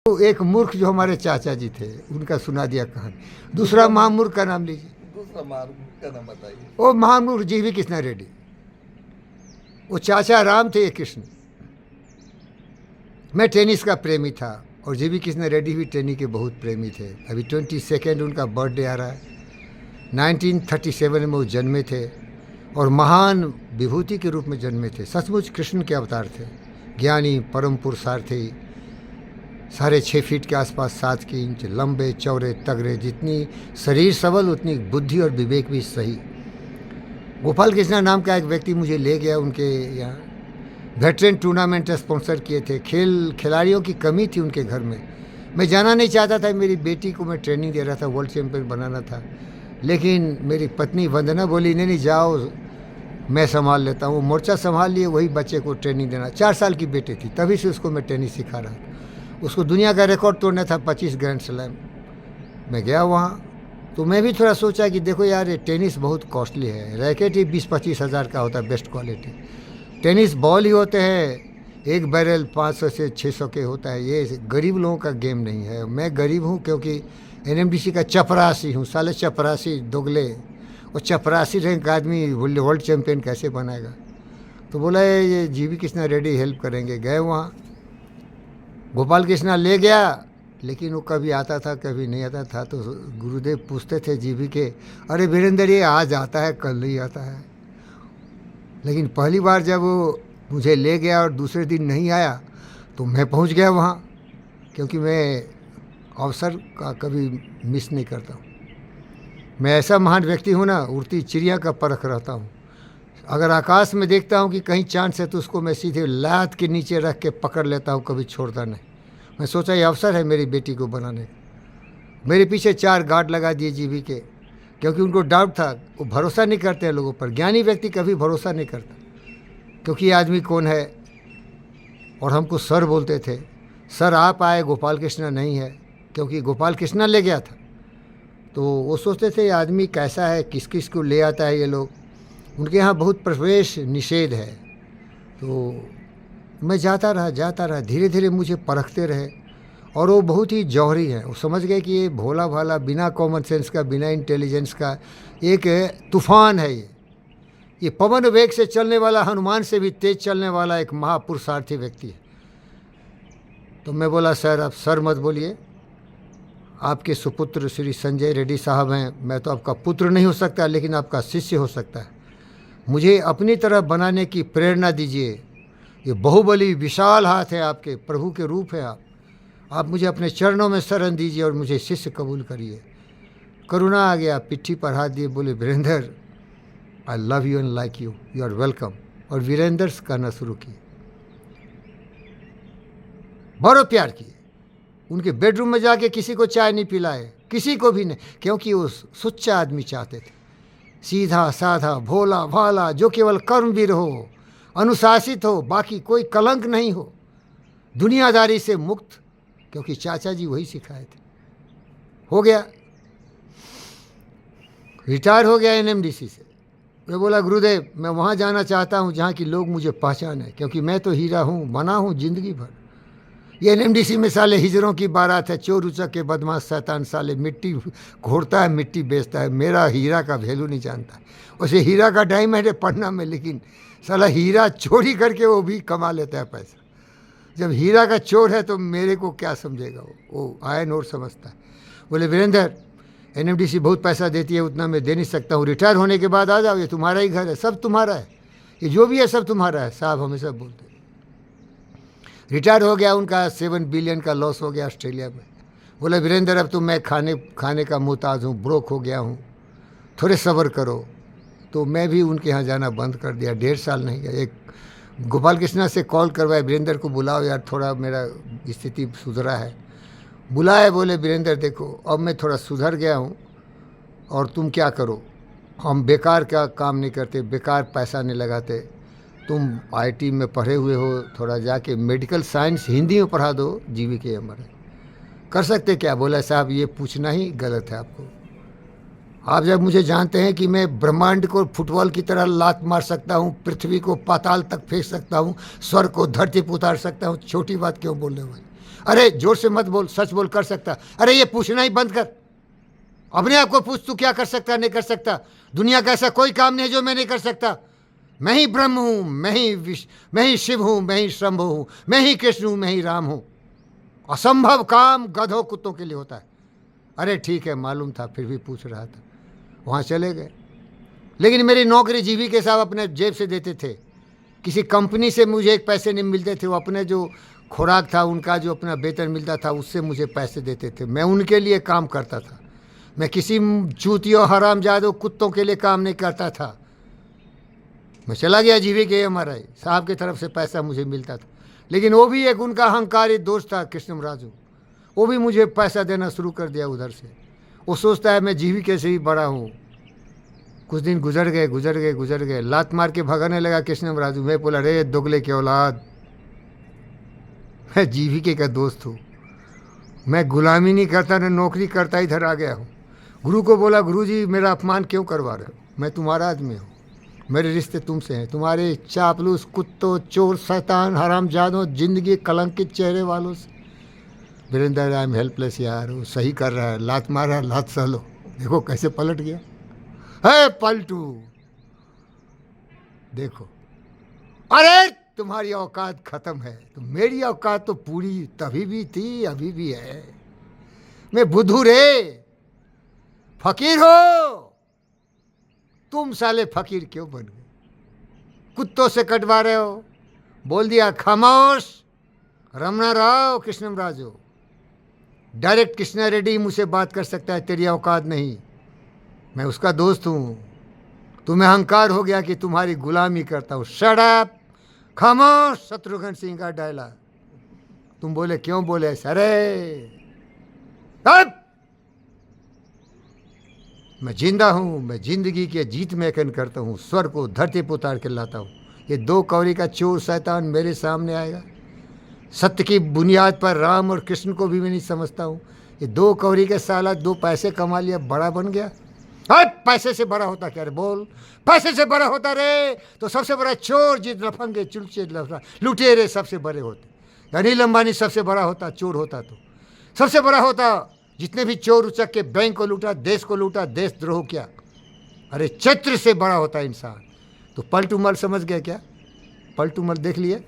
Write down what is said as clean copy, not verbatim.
तो एक मूर्ख जो हमारे चाचा जी थे उनका सुना दिया कहानी। दूसरा महामूर्ख का नाम लीजिए। दूसरा महामूर्ख का नाम बताइए। वो महामूर्ख जीवी कृष्णा रेड्डी। वो चाचा राम थे, ये कृष्ण। मैं टेनिस का प्रेमी था और जीवी कृष्णा रेड्डी भी टेनिस के बहुत प्रेमी थे। अभी 22 उनका बर्थडे आ रहा है। 1937 में वो जन्मे थे और महान विभूति के रूप में जन्मे थे। सचमुच कृष्ण के अवतार थे, ज्ञानी परम पुरुषार्थी, 6.5 फीट के आसपास, 7 इंच लंबे चौड़े तगड़े, जितनी शरीर सबल उतनी बुद्धि और विवेक भी सही। गोपाल कृष्णा नाम का एक व्यक्ति मुझे ले गया उनके यहाँ। वेटरन टूर्नामेंट स्पॉन्सर किए थे। खिलाड़ियों की कमी थी उनके घर में। मैं जाना नहीं चाहता था। मेरी बेटी को मैं ट्रेनिंग दे रहा था, वर्ल्ड चैम्पियन बनाना था। लेकिन मेरी पत्नी वंदना बोली नहीं जाओ, मैं संभाल लेता हूँ। मोर्चा संभाल लिए, वही बच्चे को ट्रेनिंग देना। 4 साल की बेटी थी, तभी से उसको मैं टेनिस सिखा रहा था। उसको दुनिया का रिकॉर्ड तोड़ना था, 25 ग्रैंड स्लैम। मैं गया वहाँ तो मैं भी थोड़ा सोचा कि देखो यार, ये टेनिस बहुत कॉस्टली है। रैकेट ही 20-25 हज़ार का होता है, बेस्ट क्वालिटी। टेनिस बॉल ही होते हैं, एक बैरल 500 से 600 के होता है। ये गरीब लोगों का गेम नहीं है। मैं गरीब हूँ क्योंकि NMDC का चपरासी हूँ। साले चपरासी दोगले, और चपरासी रैंक आदमी वर्ल्ड चैम्पियन कैसे बनाएगा। तो बोला ये जीवी कृष्णा रेड्डी हेल्प करेंगे। गए वहाँ, गोपाल कृष्णा ले गया, लेकिन वो कभी आता था कभी नहीं आता था। तो गुरुदेव पूछते थे जीवी के, अरे वीरेंद्र ये आज आता है कल नहीं आता है। लेकिन पहली बार जब वो मुझे ले गया और दूसरे दिन नहीं आया तो मैं पहुंच गया वहाँ, क्योंकि मैं अवसर का कभी मिस नहीं करता हूँ। मैं ऐसा महान व्यक्ति हूँ ना, उड़ती चिड़िया का परख रहता हूँ। अगर आकाश में देखता हूँ कि कहीं चांद से, तो उसको मैं सीधे लात के नीचे रख के पकड़ लेता हूँ, कभी छोड़ता नहीं। मैं सोचा ये अवसर है मेरी बेटी को बनाने का। मेरे पीछे 4 गार्ड लगा दिए जीवी के, क्योंकि उनको डाउट था। वो भरोसा नहीं करते हैं लोगों पर। ज्ञानी व्यक्ति कभी भरोसा नहीं करता, क्योंकि ये आदमी कौन है। और हमको सर बोलते थे। सर आप आए, गोपाल कृष्णा नहीं है, क्योंकि गोपाल कृष्णा ले गया था। तो वो सोचते थे ये आदमी कैसा है, किस किस को ले आता है ये लोग। उनके यहाँ बहुत प्रवेश निषेध है। तो मैं जाता रहा। धीरे धीरे मुझे परखते रहे। और वो बहुत ही जौहरी हैं। वो समझ गए कि ये भोला भाला, बिना कॉमन सेंस का, बिना इंटेलिजेंस का एक तूफान है। ये पवन वेग से चलने वाला, हनुमान से भी तेज चलने वाला एक महापुरुषार्थी व्यक्ति है। तो मैं बोला सर आप सर मत बोलिए, आपके सुपुत्र श्री संजय रेड्डी साहब हैं। मैं तो आपका पुत्र नहीं हो सकता, लेकिन आपका शिष्य हो सकता है। मुझे अपनी तरह बनाने की प्रेरणा दीजिए। ये बाहुबली विशाल हाथ है आपके, प्रभु के रूप है आप मुझे अपने चरणों में शरण दीजिए और मुझे शिष्य कबूल करिए। करुणा आ गया, पिट्ठी पर हाथ दिए, बोले Virendra I love you and like you, you are welcome. और वीरेंद्र कहना शुरू किए। बड़ा प्यार किए। उनके बेडरूम में जाके किसी को चाय नहीं पिलाए, किसी को भी नहीं, क्योंकि वो सच्चा आदमी चाहते थे। सीधा साधा, भोला भाला, जो केवल कर्मवीर हो, अनुशासित हो, बाकी कोई कलंक नहीं हो, दुनियादारी से मुक्त, क्योंकि चाचा जी वही सिखाए थे। हो गया, रिटायर हो गया NMDC से। मैं बोला गुरुदेव मैं वहाँ जाना चाहता हूँ जहाँ की लोग मुझे पहचाने, क्योंकि मैं तो हीरा हूँ, बना हूँ जिंदगी भर। ये NMDC में साले हिजरों की बारात है। चोर उचक के बदमाश शैतान साले मिट्टी घोड़ता है, मिट्टी बेचता है। मेरा हीरा का वैल्यू नहीं जानता। वैसे हीरा का डायमंड है पटना में, लेकिन साला हीरा चोरी करके वो भी कमा लेता है पैसा। जब हीरा का चोर है तो मेरे को क्या समझेगा वो आयन और समझता है। बोले वीरेंद्र NMDC बहुत पैसा देती है, उतना मैं दे नहीं सकता हूँ। रिटायर होने के बाद आ जाओ, ये तुम्हारा ही घर है, सब तुम्हारा है, ये जो भी है सब तुम्हारा है। साहब हमेशा बोलते। रिटायर हो गया, उनका 7 बिलियन का लॉस हो गया ऑस्ट्रेलिया में। बोले वीरेंद्र अब तो मैं खाने का मोहताज हूँ, ब्रोक हो गया हूँ, थोड़े सब्र करो। तो मैं भी उनके यहाँ जाना बंद कर दिया। 1.5 साल नहीं गया। एक गोपाल कृष्णा से कॉल करवाया, वीरेंद्र को बुलाओ यार, थोड़ा मेरा स्थिति सुधरा है। बुलाए, बोले वीरेंद्र देखो अब मैं थोड़ा सुधर गया हूँ और तुम क्या करो, हम बेकार का काम नहीं करते, बेकार पैसा नहीं लगाते। तुम IT में पढ़े हुए हो, थोड़ा जाके मेडिकल साइंस हिंदी में पढ़ा दो, जीवी के अमर है, कर सकते क्या। बोला साहब ये पूछना ही गलत है आपको। आप जब मुझे जानते हैं कि मैं ब्रह्मांड को फुटबॉल की तरह लात मार सकता हूँ, पृथ्वी को पाताल तक फेंक सकता हूँ, स्वर्ग को धरती पर उतार सकता हूँ, छोटी बात क्यों बोल रहे हो भाई। अरे जोर से मत बोल, सच बोल, कर सकता। अरे ये पूछना ही बंद कर, अपने आप को पूछ तू क्या कर सकता नहीं कर सकता। दुनिया का ऐसा कोई काम नहीं है जो मैं नहीं कर सकता। मैं ही ब्रह्म हूँ, मैं ही शिव हूँ, मैं ही शंभु हूँ, मैं ही कृष्ण हूँ, मैं ही राम हूँ। असंभव काम गधों कुत्तों के लिए होता है। अरे ठीक है, मालूम था, फिर भी पूछ रहा था। वहाँ चले गए, लेकिन मेरी नौकरी जीविका साहब अपने जेब से देते थे। किसी कंपनी से मुझे एक पैसे नहीं मिलते थे, वो अपने जो खुराक था उनका जो अपना वेतन मिलता था उससे मुझे पैसे देते थे। मैं उनके लिए काम करता था, मैं किसी चूतियों हरामजादों कुत्तों के लिए काम नहीं करता था। मैं चला गया जीविका हमारा साहब की तरफ से पैसा मुझे मिलता था, लेकिन वो भी एक उनका अहंकारी दोस्त था कृष्ण राजू, वो भी मुझे पैसा देना शुरू कर दिया उधर से। वो सोचता है मैं जीविका से ही बड़ा हूँ। कुछ दिन गुजर गए, लात मार के भगाने लगा कृष्ण राजू। मैं बोला, रे दोगले के औलाद, मैं जीविका का दोस्त हूँ, मैं गुलामी नहीं करता न नौकरी करता, इधर आ गया हूँ। गुरु को बोला, गुरु जी मेरा अपमान क्यों करवा रहे हो, मैं तुम्हारा आदमी हूँ, मेरे रिश्ते तुमसे हैं। तुम्हारे चापलूस कुत्तों, चोर, शैतान, हरामजादों, जिंदगी कलंकित चेहरे वालों से। वीरेंद्र, आई एम हेल्पलेस यार। वो सही कर रहा है, लात मारा, लात सह लो। देखो कैसे पलट गया है पलटू, देखो। अरे तुम्हारी औकात खत्म है, तो मेरी औकात तो पूरी तभी भी थी, अभी भी है। मैं बुद्धू रे, फकीर हो तुम, साले फकीर क्यों बन गए? कुत्तों से कटवा रहे हो। बोल दिया खामोश, रमना राव, कृष्णम राजू। डायरेक्ट कृष्णा रेड्डी मुझसे बात कर सकता है, तेरी औकात नहीं। मैं उसका दोस्त हूँ। तुम्हें अहंकार हो गया कि तुम्हारी गुलामी करता हूँ। शट अप, खामोश। शत्रुघ्न सिंह का डायलॉग। तुम बोले, क्यों बोले ऐसा? अरे मैं जिंदा हूँ, मैं जिंदगी के जीत मैकन करता हूँ, स्वर को धरती पर उतार के लाता हूँ। ये दो कौड़ी का चोर शैतान मेरे सामने आएगा। सत्य की बुनियाद पर राम और कृष्ण को भी मैं नहीं समझता हूँ। ये दो कौड़ी के साला, दो पैसे कमा लिया, बड़ा बन गया। पैसे से बड़ा होता क्या रे? बोल, पैसे से बड़ा होता रे तो सबसे बड़ा चोर, जित लफंगे चुलचे लुटेरे सबसे बड़े होते। अनिल अंबानी सबसे बड़ा होता, चोर होता तो सबसे बड़ा होता। जितने भी चोर उचक के बैंक को लूटा, देश को लूटा, देशद्रोह किया। अरे चरित्र से बड़ा होता इंसान। तो पलटू मल समझ गया क्या? पलटू मल देख लिए।